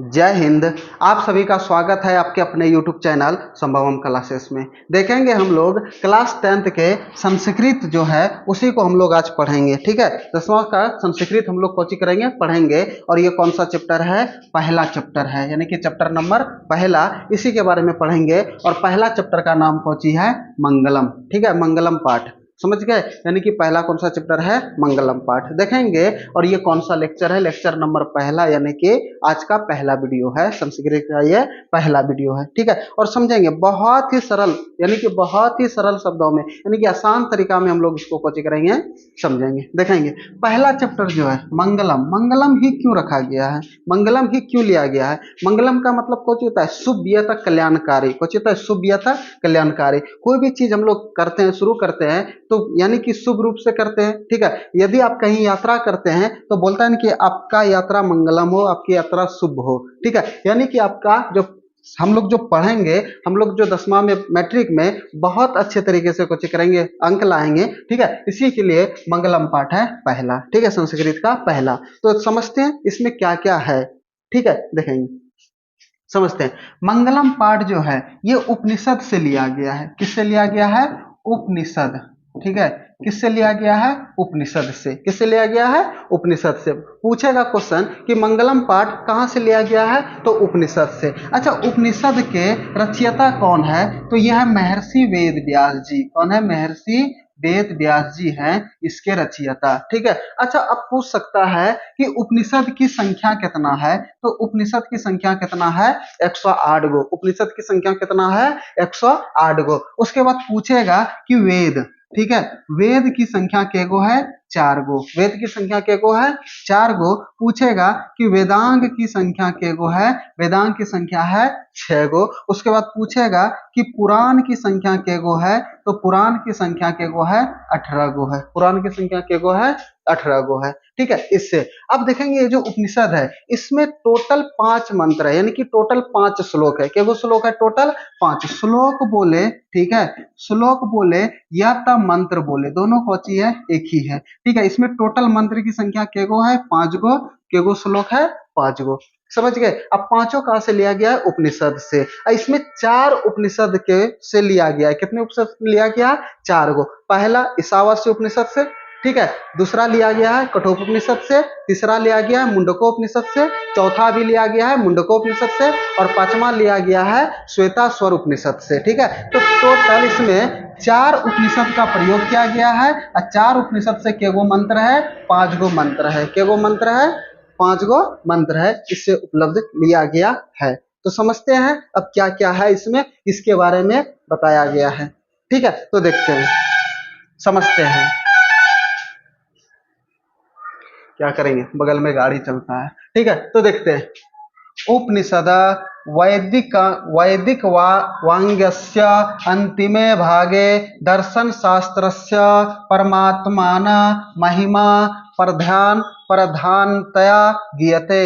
जय हिंद। आप सभी का स्वागत है आपके अपने YouTube चैनल संभवम क्लासेस में। देखेंगे हम लोग क्लास 10th के संस्कृत जो है उसी को हम लोग आज पढ़ेंगे। ठीक है, 10वां का संस्कृत हम लोग कोचिंग करेंगे, पढ़ेंगे। और ये कौन सा चैप्टर है? पहला चैप्टर है, यानी कि चैप्टर नंबर पहला, इसी के बारे में पढ़ेंगे। और पहला चैप्टर का नाम कोची है? मंगलम। ठीक है, मंगलम पाठ, समझ गए। यानी कि पहला कौन सा चैप्टर है? मंगलम पाठ देखेंगे। और ये कौन सा लेक्चर है? लेक्चर नंबर पहला, यानी कि आज का पहला वीडियो है संस्कृत का, ये पहला वीडियो है। ठीक है, और समझेंगे बहुत ही सरल, यानी कि बहुत ही सरल शब्दों में, यानी कि आसान तरीका में हम लोग इसको कोचिंग करेंगे, समझेंगे। देखेंगे पहला चैप्टर जो है मंगलम। मंगलम ही क्यों रखा गया है? मंगलम ही क्यों लिया गया है? मंगलम का मतलब कुछ होता है शुभ या कल्याणकारी, कुछ होता है शुभ या कल्याणकारी। कोई भी चीज हम लोग करते हैं, शुरू करते हैं, तो यानी कि शुभ रूप से करते हैं। ठीक है, यदि आप कहीं यात्रा करते हैं तो बोलता है ना कि आपका यात्रा मंगलम हो, आपकी यात्रा शुभ हो। ठीक है, यानी कि आपका जो हम लोग जो पढ़ेंगे, हम लोग जो 10वां में मैट्रिक में बहुत अच्छे तरीके से कोचिंग करेंगे, अंक लाएंगे। ठीक है, इसी के लिए मंगलम पाठ है पहला। ठीक है, संस्कृत का पहला। तो समझते हैं इसमें क्या क्या है। ठीक है, देखेंगे, समझते हैं। मंगलम पाठ जो है ये उपनिषद से लिया गया है। किससे लिया गया है? उपनिषद। ठीक है, किससे लिया गया है? उपनिषद से। किससे लिया गया है? उपनिषद से। पूछेगा क्वेश्चन कि मंगलम पाठ कहाँ से लिया गया है, तो उपनिषद से। अच्छा, उपनिषद के रचयिता कौन है? तो यह है महर्षि वेद व्यास जी। कौन है? महर्षि वेद व्यास जी हैं इसके रचयिता। ठीक है, अच्छा, अब पूछ सकता है कि उपनिषद की संख्या कितना है? तो उपनिषद की संख्या कितना है? 108 गो। उपनिषद की संख्या कितना है? 108 गो। उसके बाद पूछेगा कि वेद, ठीक है, वेद की संख्या के गो है? 4 गो। वेद की संख्या के गो है? 4 गो। पूछेगा कि वेदांग की संख्या के गो है? वेदांग की संख्या है 6 गो। उसके बाद पूछेगा कि पुराण की संख्या के गो है? तो पुराण की संख्या के गो है? 18 गो है। पुराण की संख्या के गो है? 18 गो है। ठीक है, इससे अब देखेंगे ये जो उपनिषद है इसमें टोटल 5 मंत्र है, यानी कि टोटल 5 श्लोक है। क्या वो श्लोक है? टोटल 5 श्लोक बोले। ठीक है, श्लोक बोले या तब मंत्र बोले, दोनों कौची है? एक ही है। ठीक है, इसमें टोटल मंत्र की संख्या के गो है? 5 गो। के गो श्लोक है? 5 गो। समझ गए? अब पांचों कहां से लिया गया है? उपनिषद से। इसमें 4 उपनिषद के से लिया गया है। कितने उपनिषद से लिया गया? 4 गो। पहला ईशावास्य उपनिषद से। ठीक है, दूसरा लिया गया है कठोपनिषद से, तीसरा लिया गया है मुंडकोपनिषद से, चौथा भी लिया गया है मुंडकोपनिषद से, और पांचवा लिया गया है श्वेताश्वर उपनिषद से। ठीक है, तो टोटल इसमें 4 उपनिषद का प्रयोग किया गया है। और 4 उपनिषद से के गो मंत्र है? 5 गो मंत्र है। के गो मंत्र है? 5 गो मंत्र है, इससे उपलब्ध लिया गया है। तो समझते हैं अब क्या क्या है इसमें, इसके बारे में बताया गया है। ठीक है, तो देखते हैं, समझते हैं। क्या करेंगे, बगल में गाड़ी चलता है। ठीक है, तो देखते हैं। उपनिषद वैदिक वैदिक वांग्यस्य अंतिमे भागे दर्शन शास्त्रस्य परमात्मान महिमा प्रधानतया गीयते।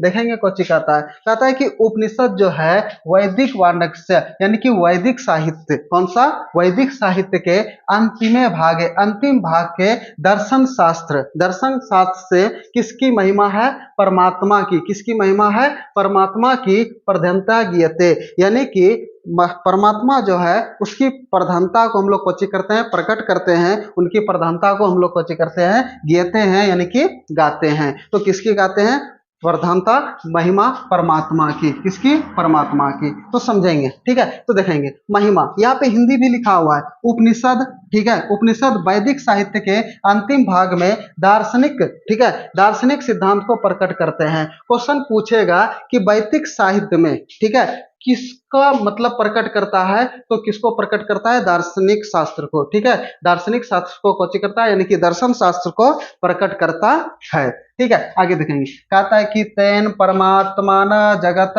देखेंगे कुछ कहता है कि उपनिषद जो है वैदिक वांग्य, यानी कि वैदिक साहित्य, कौन सा? वैदिक साहित्य के अंतिमे भागे, अंतिम भाग के दर्शन शास्त्र, दर्शन शास्त्र से किसकी महिमा है? परमात्मा की। किसकी महिमा है? परमात्मा की प्रधानता गीयते, यानी कि परमात्मा जो है उसकी प्रधानता को हम लोग कोची करते हैं? प्रकट करते हैं। उनकी प्रधानता को हम लोग कोची करते हैं? गीयते हैं, यानी कि गाते हैं। तो किसकी गाते हैं? प्रधानता, महिमा परमात्मा की। किसकी? परमात्मा की। तो समझेंगे। ठीक है, तो देखेंगे महिमा, यहाँ पे हिंदी भी लिखा हुआ है उपनिषद। ठीक है, उपनिषद वैदिक साहित्य के अंतिम भाग में दार्शनिक, ठीक है, दार्शनिक सिद्धांत को प्रकट करते हैं। क्वेश्चन पूछेगा कि वैदिक साहित्य में, ठीक है, किसका मतलब प्रकट करता है? तो किसको प्रकट करता है? दार्शनिक शास्त्र को। ठीक है, दार्शनिक शास्त्र को कौची करता है? यानी कि दर्शन शास्त्र को प्रकट करता है। ठीक है, आगे देखेंगे। कहता है कि तेन परमात्मान जगत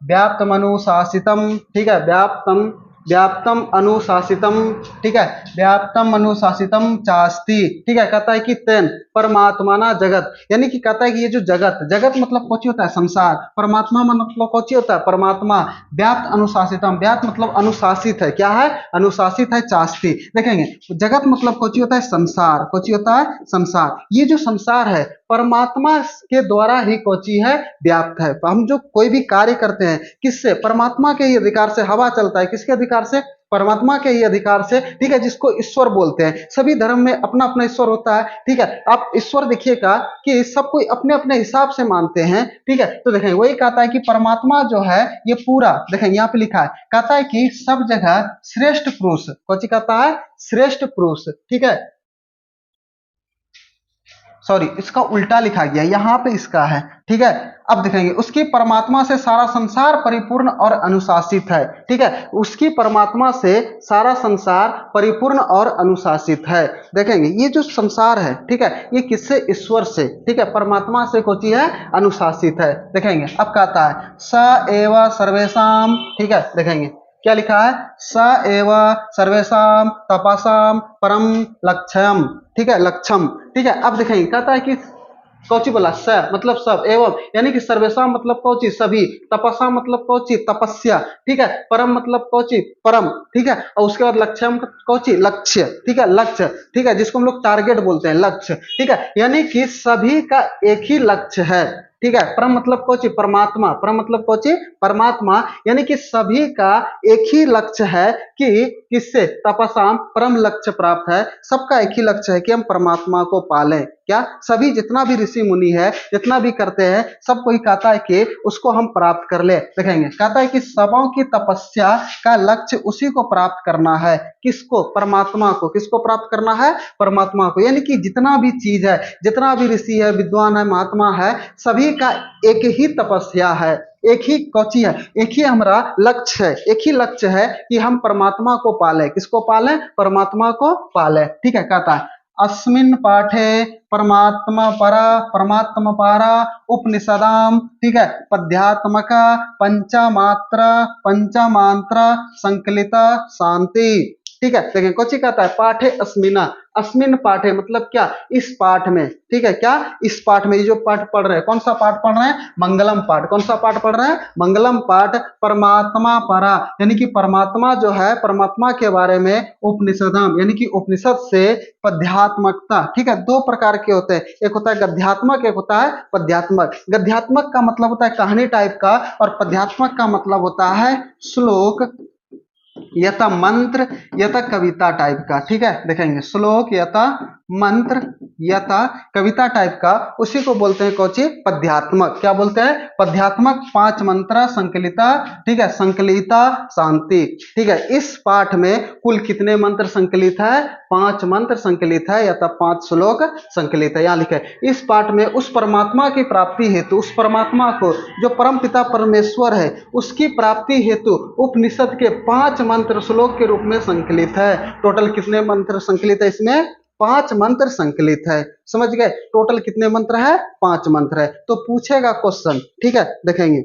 व्याप्त मनुशासितम, ठीक है, व्याप्तम व्याप्तम अनुशासितम, ठीक है, व्याप्तम अनुशासितम चास्ति, ठीक है, कहता है कि तेन परमात्माना जगत, यानी कि कहता है कि ये जो जगत, जगत मतलब कौन होता है, संसार, परमात्मा मतलब कौन होता है, परमात्मा, व्याप्त अनुशासितम, व्याप्त मतलब अनुशासित है, क्या है, अनुशासित है, चास्ति, देखेंगे जगत मतलब कौन होता है, संसार, कौन होता है, संसार, ये जो संसार है परमात्मा के द्वारा ही कौची है, व्याप्त है। हम जो कोई भी कार्य करते हैं किससे, परमात्मा के ही अधिकार से, हवा चलता है किसके अधिकार से, परमात्मा के ही अधिकार से, ठीक है, जिसको ईश्वर बोलते हैं। सभी धर्म में अपना अपना ईश्वर होता है, ठीक है, आप ईश्वर देखिएगा कि सब कोई अपने अपने हिसाब से मानते हैं, ठीक है, तो देखें वही कहता है कि परमात्मा जो है ये पूरा, देखें यहाँ पे लिखा है, कहता है कि सब जगह श्रेष्ठ पुरुष, कौन सी कहता है, श्रेष्ठ पुरुष, ठीक है, सॉरी इसका उल्टा लिखा गया, यहाँ पे इसका है, ठीक है, अब देखेंगे उसकी परमात्मा से सारा संसार परिपूर्ण और अनुशासित है, ठीक है, उसकी परमात्मा से सारा संसार परिपूर्ण और अनुशासित है। देखेंगे ये जो संसार है, ठीक है, ये किससे, ईश्वर से, ठीक है, परमात्मा से कोची है, अनुशासित है। देखेंगे अब कहता है स एव सर्वेशम, ठीक है, देखेंगे क्या लिखा है, स एव सर्वेशम तपसाम परम लक्ष्यम, ठीक है, लक्ष्यम, ठीक है, अब देखेंगे कहता है कि कौची बोला, स मतलब सब, एवं यानी कि सर्वेशा मतलब कौची, सभी, तपस्या मतलब कौची, तपस्या, ठीक है, परम मतलब कौची, परम, ठीक है, और उसके बाद लक्ष्यम कौची, लक्ष्य, ठीक है, लक्ष्य, ठीक है, जिसको हम लोग टारगेट बोलते हैं, लक्ष्य, ठीक है, यानी कि सभी का एक ही लक्ष्य है, ठीक है, परम मतलब कौची, परमात्मा, परम मतलब कौची, परमात्मा, यानी कि सभी का एक ही लक्ष्य है कि किससे, तपस्या परम लक्ष्य प्राप्त है, सबका एक ही लक्ष्य है कि हम परमात्मा को पालें, क्या, सभी जितना भी ऋषि मुनि है, जितना भी करते हैं, सबको ही कहता है कि उसको हम प्राप्त कर ले। देखेंगे कहता है कि सबों की तपस्या का लक्ष्य उसी को प्राप्त करना है, किसको, परमात्मा को, किसको प्राप्त करना है, परमात्मा को, यानी कि जितना भी चीज है, जितना भी ऋषि है, विद्वान है, महात्मा है, सभी का एक ही तपस्या है, एक ही कौची है, एक ही हमारा लक्ष्य है, एक ही लक्ष्य है कि हम परमात्मा को पाले, किसको पाले, परमात्मा को पाले, ठीक है, कहता है अस्मिन् पाठे परमात्मा पारा उपनिषदाम, ठीक है, पद्यात्मक पंचमांत्र संकलित शांति, ठीक है, देखिए कोची कहता है पाठे अस्मिना, अस्मिन पाठे मतलब क्या, इस पाठ में, ठीक है, क्या, इस पाठ में, ये जो पाठ पढ़ रहे हैं, कौन सा पाठ पढ़ रहे हैं, मंगलम पाठ, कौन सा पाठ पढ़ रहे हैं, मंगलम पाठ, परमात्मा परा, यानी कि परमात्मा जो है, परमात्मा के बारे में, उपनिषदम यानी कि उपनिषद से, पद्यात्मकता, ठीक है, दो प्रकार के होते हैं, एक होता है गद्यात्मक, एक होता है पद्यात्मक। गद्यात्मक का मतलब होता है कहानी टाइप का, और पद्यात्मक का मतलब होता है श्लोक यथा मंत्र यथा कविता टाइप का, ठीक है, देखेंगे श्लोक यथा मंत्र यथा कविता टाइप का, उसी को बोलते हैं कौची, पद्यात्मक, क्या बोलते हैं, पद्यात्मक, 5 मंत्र संकलिता, ठीक है, संकलिता शांति, ठीक है, इस पाठ में कुल कितने मंत्र संकलित है, 5 मंत्र संकलित है, या तब 5 श्लोक संकलित है, यहाँ लिखे इस पाठ में उस परमात्मा की प्राप्ति हेतु, उस परमात्मा को जो परम पिता परमेश्वर है, उसकी प्राप्ति हेतु उपनिषद के 5 मंत्र श्लोक के रूप में संकलित है। टोटल कितने मंत्र संकलित है इसमें, 5 मंत्र संकलित है, समझ गए, टोटल कितने मंत्र है, 5 मंत्र है। तो पूछेगा क्वेश्चन, ठीक है, देखेंगे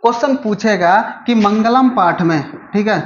क्वेश्चन पूछेगा कि मंगलम पाठ में, ठीक है,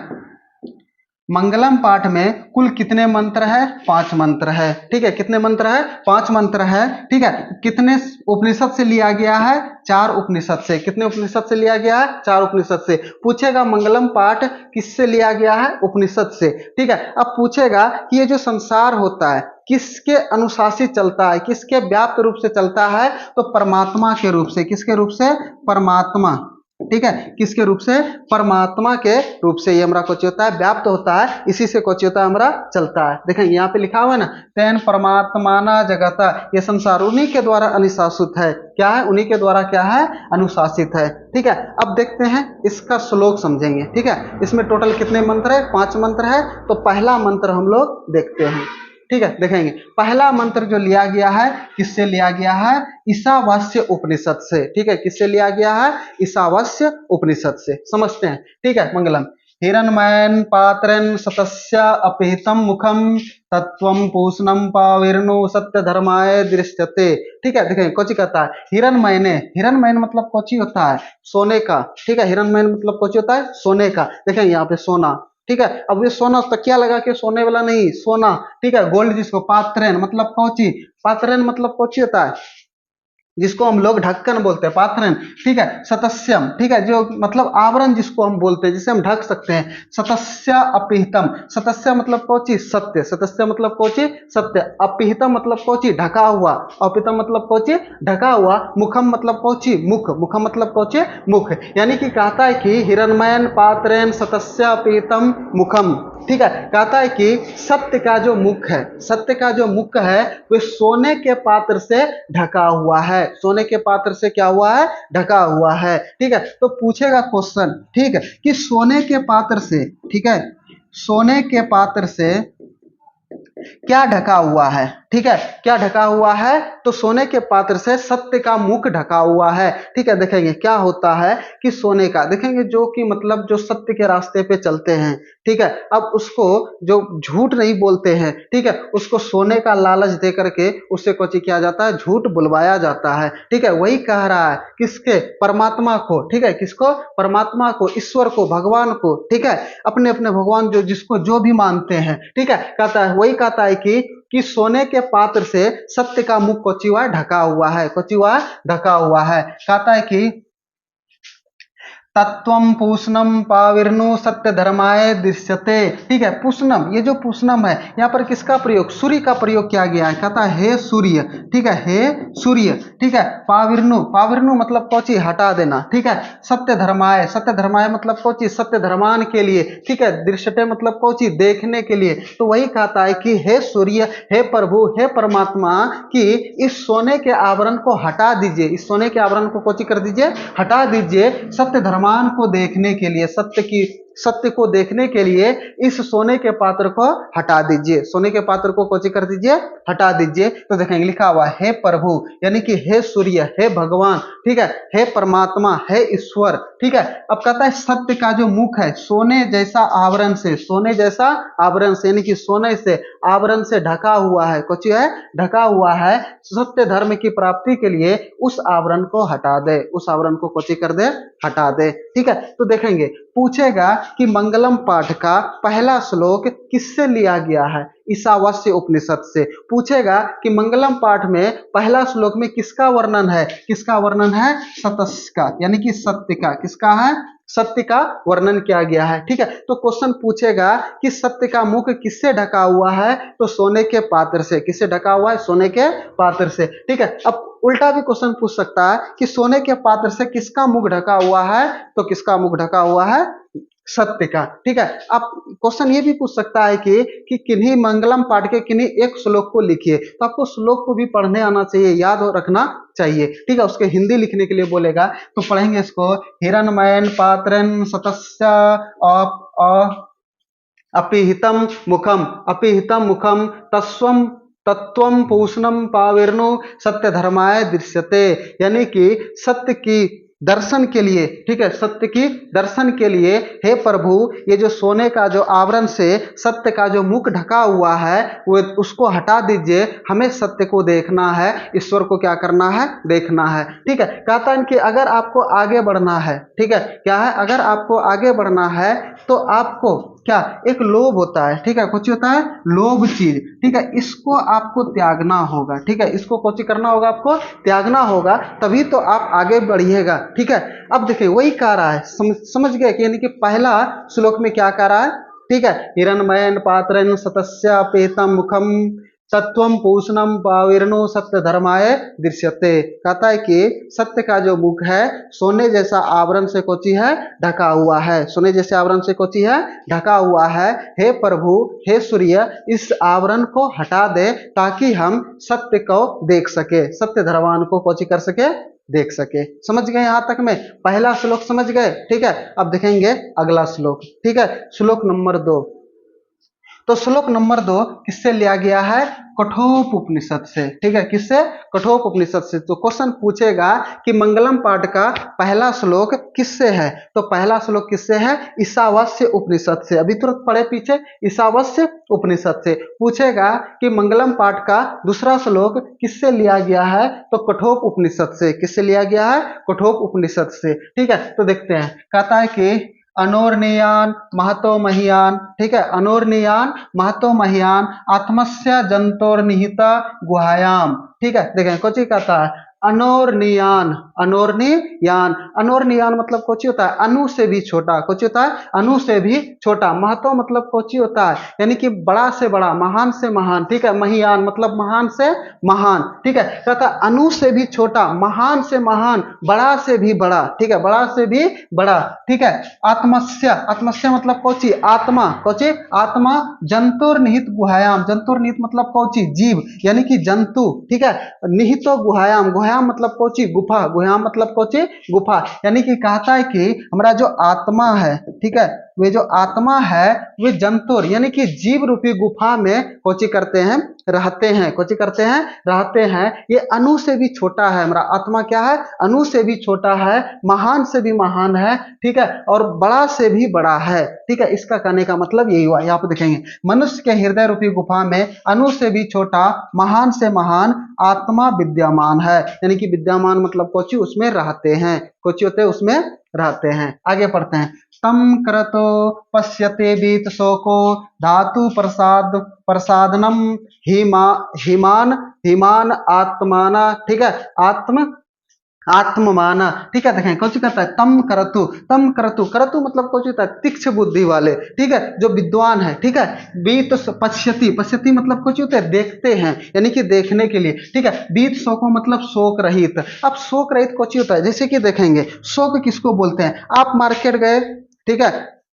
मंगलम पाठ में कुल कितने मंत्र है, 5 मंत्र है, ठीक है, कितने मंत्र है, 5 मंत्र है, ठीक है, कितने उपनिषद से लिया गया है, 4 उपनिषद से, कितने उपनिषद से लिया गया है, 4 उपनिषद से। पूछेगा मंगलम पाठ किससे लिया गया है, उपनिषद से, ठीक है। अब पूछेगा कि ये जो संसार होता है किसके अनुशासित चलता है, किसके व्याप्त रूप से चलता है, तो परमात्मा के रूप से, किसके रूप से, परमात्मा, ठीक है, किसके रूप से, परमात्मा के रूप से ये हमारा कुछ होता है, व्याप्त होता है, इसी से कुछ होता है, हमारा चलता है। देखेंगे यहाँ पे लिखा हुआ है ना, तेन परमात्माना जगता, ये संसार उन्हीं के द्वारा अनुशासित है, क्या है, उन्हीं के द्वारा क्या है, अनुशासित है, ठीक है। अब देखते हैं इसका श्लोक समझेंगे, ठीक है, इसमें टोटल कितने मंत्र है, 5 मंत्र है। तो पहला मंत्र हम लोग देखते हैं, ठीक है, देखेंगे पहला मंत्र जो लिया गया है, किससे लिया गया है, ईशावास्य उपनिषद से, ठीक है, किससे लिया गया है, ईशावास्य उपनिषद से, समझते हैं, ठीक है। मंगलम हिरण्मयेन पात्रेण सतस्य अपिहितं मुखम तत्वं पूषणम पाविर्णु सत्य धर्माय दृश्यते। ठीक है, देखें कोची कहता है हिरण्मयने, हिरण्मयन मतलब कोची होता है सोने का। ठीक है, हिरण्मयन मतलब कोची होता है सोने का। देखें यहाँ पे सोना, ठीक है, अब ये सोना तकिया लगा के सोने वाला नहीं, सोना। ठीक है, गोल्ड जिसको पात्रेन मतलब कोची, पात्रेन मतलब कोची होता है जिसको हम लोग ढक्कन बोलते हैं, पाथरन। ठीक है, सतस्यम, ठीक है, जो मतलब आवरण जिसको हम बोलते हैं, जिसे हम ढक सकते हैं। सतस्य अपिहितम, सतस्य मतलब कोची सत्य, सतस्य मतलब कोची सत्य, अपिहितम मतलब कोची ढका हुआ, अपिहितम मतलब कोची ढका हुआ, मुखम मतलब कोची मुख, मुखम मतलब कोची मुख। यानी कि कहता है कि हिरण्मयन पात्रेन सतस्य अपिहितम मुखम। ठीक है, कहता है कि सत्य का जो मुख है, सत्य का जो मुख है वह सोने के पात्र से ढका हुआ है, सोने के पात्र से क्या हुआ है ढका हुआ है। ठीक है, तो पूछेगा क्वेश्चन, ठीक है, कि सोने के पात्र से, ठीक है, सोने के पात्र से क्या ढका हुआ है। ठीक है, क्या ढका हुआ है, तो सोने के पात्र से सत्य का मुख ढका हुआ है। ठीक है, देखेंगे क्या होता है कि सोने का, देखेंगे जो कि मतलब जो सत्य के रास्ते पे चलते हैं। ठीक है, अब उसको जो झूठ नहीं बोलते हैं, ठीक है, उसको सोने का लालच दे करके उससे कुछ किया जाता है, झूठ बुलवाया जाता है। ठीक है, वही कह रहा है किसके, परमात्मा को। ठीक है, किसको, परमात्मा को, ईश्वर को, भगवान को। ठीक है, अपने अपने भगवान जो जिसको जो भी मानते हैं। ठीक है, कहता है, वही कहता है कि सोने के पात्र से सत्य का मुख कोची हुआ ढका हुआ है, कोची हुआ ढका हुआ है। कहता है कि तत्वम पूषणम पाविर्नु सत्य धर्माय दृश्यते। ठीक है, पूषणम, ये जो पूषणम है यहाँ पर किसका प्रयोग, सूर्य का प्रयोग किया गया है। कहता है हे सूर्य, ठीक है, हे सूर्य। ठीक है, पाविर्नु, पाविर्नु मतलब कोची हटा देना। ठीक है, सत्य धर्माय, सत्य धर्माय मतलब कोची सत्य धर्मान के लिए। ठीक है, दृश्यते मतलब कोची देखने के लिए। तो वही कहता है कि हे सूर्य, हे प्रभु, हे परमात्मा, कि इस सोने के आवरण को हटा दीजिए, इस सोने के आवरण को कोची कर दीजिए, हटा दीजिए, सत्य धर्मान को देखने के लिए, सत्य को देखने के लिए इस सोने के पात्र को हटा दीजिए, सोने के पात्र को कोची कर दीजिए, हटा दीजिए। तो देखेंगे लिखा हुआ हे प्रभु, यानी कि हे सूर्य, हे भगवान। ठीक है, हे परमात्मा, हे ईश्वर। ठीक है, अब कहता है सत्य का जो मुख है सोने जैसा आवरण से, सोने जैसा आवरण से, यानी कि सोने से आवरण से ढका हुआ है, कुछ है ढका हुआ है। सत्य धर्म की प्राप्ति के लिए उस आवरण को हटा दे, उस आवरण को कोची कर दे, हटा दे। ठीक है, तो देखेंगे पूछेगा कि मंगलम पाठ का पहला श्लोक किससे लिया गया है, ईशावास्य उपनिषद से। पूछेगा कि मंगलम पाठ में पहला श्लोक में किसका वर्णन है, किसका वर्णन है, सतस्य का, यानी कि सत्य का, किसका है, सत्य का वर्णन किया गया है। ठीक है, तो क्वेश्चन पूछेगा कि सत्य का मुख किससे ढका हुआ है, तो सोने के पात्र से। किससे ढका हुआ है, सोने के पात्र से। ठीक है, अब उल्टा भी क्वेश्चन पूछ सकता है कि सोने के पात्र से किसका मुख ढका हुआ है, तो किसका मुख ढका हुआ है, सत्य का। ठीक है, अब क्वेश्चन ये भी पूछ सकता है कि किन्हीं मंगलम पाठ के किन्हीं एक श्लोक को लिखिए, तो आपको श्लोक को भी पढ़ने आना चाहिए, याद रखना चाहिए। ठीक है, उसके हिंदी लिखने के लिए बोलेगा तो पढ़ेंगे इसको, हिरण्मयेन पात्रन सतस्य अपिहितम मुखम, अपिहितम मुखम तस्वम तत्वम पूषणम पाविर्नु सत्य धर्माय दृश्यते। यानी कि सत्य की दर्शन के लिए, ठीक है, सत्य की दर्शन के लिए हे प्रभु, ये जो सोने का जो आवरण से सत्य का जो मुख ढका हुआ है वो उसको हटा दीजिए, हमें सत्य को देखना है, ईश्वर को क्या करना है, देखना है। ठीक है, कहता है कि अगर आपको आगे बढ़ना है, ठीक है, क्या है, अगर आपको आगे बढ़ना है तो आपको क्या, एक लोभ होता है। ठीक है, कुछ होता है लोभ चीज। ठीक है, इसको आपको त्यागना होगा। ठीक है, इसको कुछ करना होगा, आपको त्यागना होगा, तभी तो आप आगे बढ़िएगा। ठीक है, अब देखिए वही कह रहा है, समझ गए कि यानी कि पहला श्लोक में क्या कह रहा है। ठीक है, हिरण्मयेन पात्रेण सतस्य पेतम मुखम तत्वम पूषणम पाविर्णु सत्य धर्माय दृश्यते। कहता है कि सत्य का जो मुख है सोने जैसा आवरण से कोची है, ढका हुआ है, सोने जैसे आवरण से कोची है, ढका हुआ है। हे प्रभु, हे सूर्य, इस आवरण को हटा दे ताकि हम सत्य को देख सके, सत्य धर्मान को कोची कर सके, देख सके। समझ गए यहां तक में, पहला श्लोक समझ गए। ठीक है, अब देखेंगे अगला श्लोक। ठीक है, श्लोक नंबर 2, तो श्लोक नंबर 2 किससे लिया गया है? कठोपनिषद से। ठीक है, किससे? कठोपनिषद से। तो क्वेश्चन पूछेगा कि मंगलम पाठ का पहला श्लोक किससे है? तो पहला श्लोक किससे है? ईशावास्य उपनिषद से। अभी तुरंत पढ़े पीछे, ईशावास्य उपनिषद से। पूछेगा कि मंगलम पाठ का दूसरा श्लोक किससे लिया गया है? तो कठोप उपनिषद से। किससे लिया गया है? कठोप उपनिषद से। ठीक है, तो देखते हैं। कहता है कि अनोर्नियान महतो महियान, ठीक है, अनोर्नियान महतो महियान आत्मस्य जंतोर्निहिता गुहायाम। ठीक है, देखें कुछ ही कहता है अनोर्नियान, अनोर्नियान, अनोर्नियान मतलब कुछ होता है अनु से भी छोटा, कुछ होता है अनु से भी छोटा। महतो मतलब कुछ होता है यानी कि बड़ा से बड़ा, महान से महान। ठीक है, महियान मतलब महान से महान। ठीक है, कहता अनु से भी छोटा, महान से महान, बड़ा से भी बड़ा। ठीक है, बड़ा से भी बड़ा। ठीक है, आत्मस्य, आत्मस्य मतलब कौची? आत्मा, कौची? आत्मा जंतुर निहित गुहायाम, जंतुर निहित मतलब कौची? जीव यानी कि जंतु। ठीक है, निहितो गुहायाम, गुहायाम मतलब कौची? गुफा, गुहायाम मतलब कौची? गुफा। यानी कि कहता है कि हमारा जो आत्मा है, ठीक है, वे जो आत्मा है वे जंतुर यानी कि जीव रूपी गुफा में कौची करते हैं? रहते हैं। कौची करते हैं? रहते हैं। ये अणु से भी छोटा है, हमारा आत्मा क्या है? अणु से भी छोटा है, महान से भी महान है। ठीक है, और बड़ा से भी बड़ा है। ठीक है, इसका कहने का मतलब यही हुआ। यहाँ पे देखेंगे मनुष्य के हृदय रूपी गुफा में अणु से भी छोटा, महान से महान आत्मा विद्यमान है। यानी कि विद्यमान मतलब कोची? उसमें रहते हैं। कोची होते हैं? उसमें रहते हैं। आगे पढ़ते हैं। तम करतो पश्यते बीत शोको धातु प्रसाद प्रसादनम हिमान हिमान आत्माना। ठीक है, आत्म आत्ममाना। ठीक है, देखें कौन सी कहता है? तम करतु, तम करतु, करतु मतलब कौन सी होता है? तीक्ष्ण बुद्धि वाले। ठीक है, जो विद्वान है। ठीक है, बीत पश्यति, पश्यति मतलब कौन सी होता है? देखते हैं यानी कि देखने के लिए। ठीक है, बीत शोको मतलब शोक रहित। अब शोक रहित कौन सी होता है? जैसे कि देखेंगे शोक किसको बोलते हैं? आप मार्केट गए, ठीक है,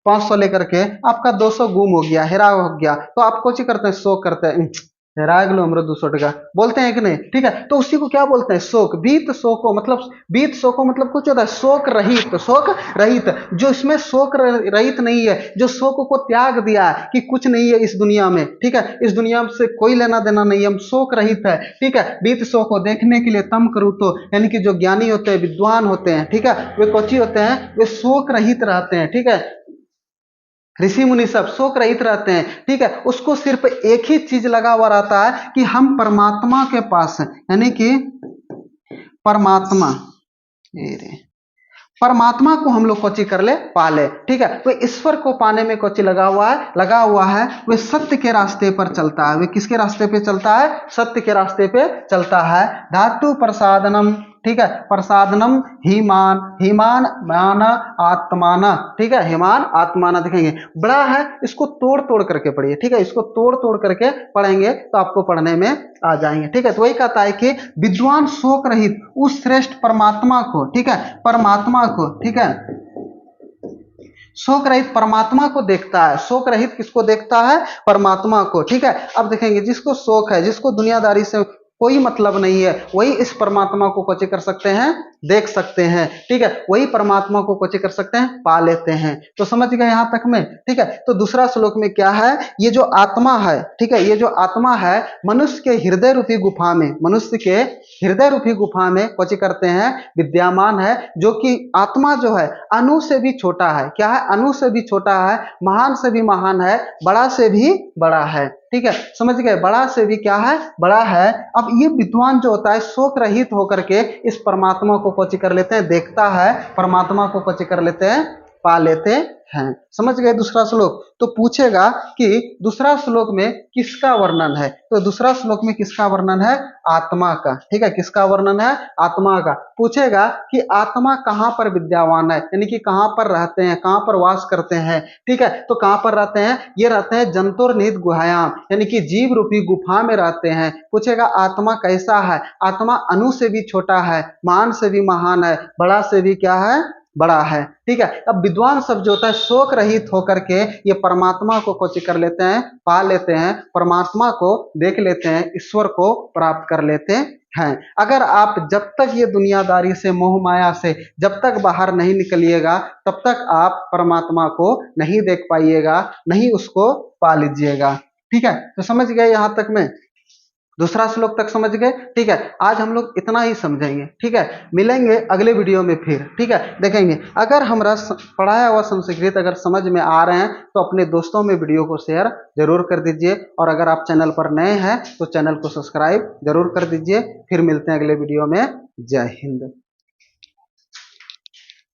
500 लेकर के आपका 200 गुम हो गया, हेरा हो गया, तो आप कौन सी करते हैं? शोक करते हैं, हेरा गलो हमरो 200 टका, बोलते हैं कि नहीं? ठीक है, तो उसी को क्या बोलते हैं? शोक। बीत शोको मतलब, बीत शोको मतलब कुछ होता है शोक रहित, शोक रहित। जो इसमें शोक रहित नहीं है, जो शोक को त्याग दिया है कि कुछ नहीं है इस दुनिया में। ठीक है, इस दुनिया से कोई लेना देना नहीं है, हम शोक रहित है। ठीक है, बीत शोको देखने के लिए तम करूँ तो यानी कि जो ज्ञानी होते हैं, विद्वान होते हैं, ठीक है, वे कोची होते हैं? वे शोक रहित रहते हैं। ठीक है, ऋषि मुनि सब शोक रहित रहते हैं। ठीक है, उसको सिर्फ एक ही चीज लगा हुआ रहता है कि हम परमात्मा के पास हैं, यानी कि परमात्मा, परमात्मा को हम लोग कोची कर ले? पाले। ठीक है, वे ईश्वर को पाने में कोची लगा हुआ है? लगा हुआ है। वे सत्य के रास्ते पर चलता है। वे किसके रास्ते पे चलता है? सत्य के रास्ते पे चलता है। धातु प्रसादनम, ठीक है, प्रसादनम हिमान, हिमान माना आत्माना। ठीक है, हिमान आत्माना। देखेंगे बड़ा है, इसको तोड़ तोड़ करके पढ़िए। ठीक है, इसको तोड़ तोड़ करके पढ़ेंगे तो आपको पढ़ने में आ जाएंगे। ठीक है, तो वही कहता है कि विद्वान शोक रहित उस श्रेष्ठ परमात्मा को, ठीक है, परमात्मा को, ठीक है, शोक रहित परमात्मा को देखता है। शोक रहित किसको देखता है? परमात्मा को। ठीक है, अब देखेंगे जिसको शोक है, जिसको दुनियादारी से कोई मतलब नहीं है, वही इस परमात्मा को कोचे कर सकते हैं? देख सकते हैं। ठीक है, वही परमात्मा को कोचे कर सकते हैं? पा लेते हैं। तो समझ गए यहां तक में? ठीक है, तो दूसरा श्लोक में क्या है? ये जो आत्मा है, ठीक है, ये जो आत्मा है मनुष्य के हृदय रूपी गुफा में, मनुष्य के हृदय रूपी गुफा में कोची करते हैं? विद्यमान है। जो कि आत्मा जो है अणु से भी छोटा है। क्या है? अणु से भी छोटा है, महान से भी महान है, बड़ा से भी बड़ा है। ठीक है, समझ गए? बड़ा से भी क्या है? बड़ा है। अब ये विद्वान जो होता है शोक रहित होकर के इस परमात्मा को कोची कर लेते हैं? देखता है, परमात्मा को कोची कर लेते हैं? पा लेते हैं। समझ गए दूसरा श्लोक? तो पूछेगा कि दूसरा श्लोक में किसका वर्णन है? तो दूसरा श्लोक में किसका वर्णन है? आत्मा का। ठीक है, किसका वर्णन है? आत्मा का। पूछेगा कि आत्मा कहां पर विद्यमान है, यानी कि कहां पर रहते हैं, कहां पर वास करते हैं। ठीक है, तो कहां पर रहते हैं? ये रहते हैं जंतुर निहित गुहायाम, यानी कि जीव रूपी गुफा में रहते हैं। पूछेगा आत्मा कैसा है? आत्मा अणु से भी छोटा है, महान से भी महान है, बड़ा से भी क्या है? बड़ा है। ठीक है, अब विद्वान सब जो होता है शोक रहित होकर के ये परमात्मा को कोचि कर लेते हैं, पा लेते हैं, परमात्मा को देख लेते हैं, ईश्वर को प्राप्त कर लेते हैं। अगर आप जब तक ये दुनियादारी से, मोह माया से जब तक बाहर नहीं निकलिएगा, तब तक आप परमात्मा को नहीं देख पाइएगा, नहीं उसको पा लीजिएगा। ठीक है, तो समझ गए यहां तक में? दूसरा श्लोक तक समझ गए? ठीक है, आज हम लोग इतना ही समझेंगे। ठीक है, मिलेंगे अगले वीडियो में फिर। ठीक है, देखेंगे अगर हमारा पढ़ाया हुआ संस्कृत अगर समझ में आ रहे हैं तो अपने दोस्तों में वीडियो को शेयर जरूर कर दीजिए, और अगर आप चैनल पर नए हैं तो चैनल को सब्सक्राइब जरूर कर दीजिए। फिर मिलते हैं अगले वीडियो में। जय हिंद।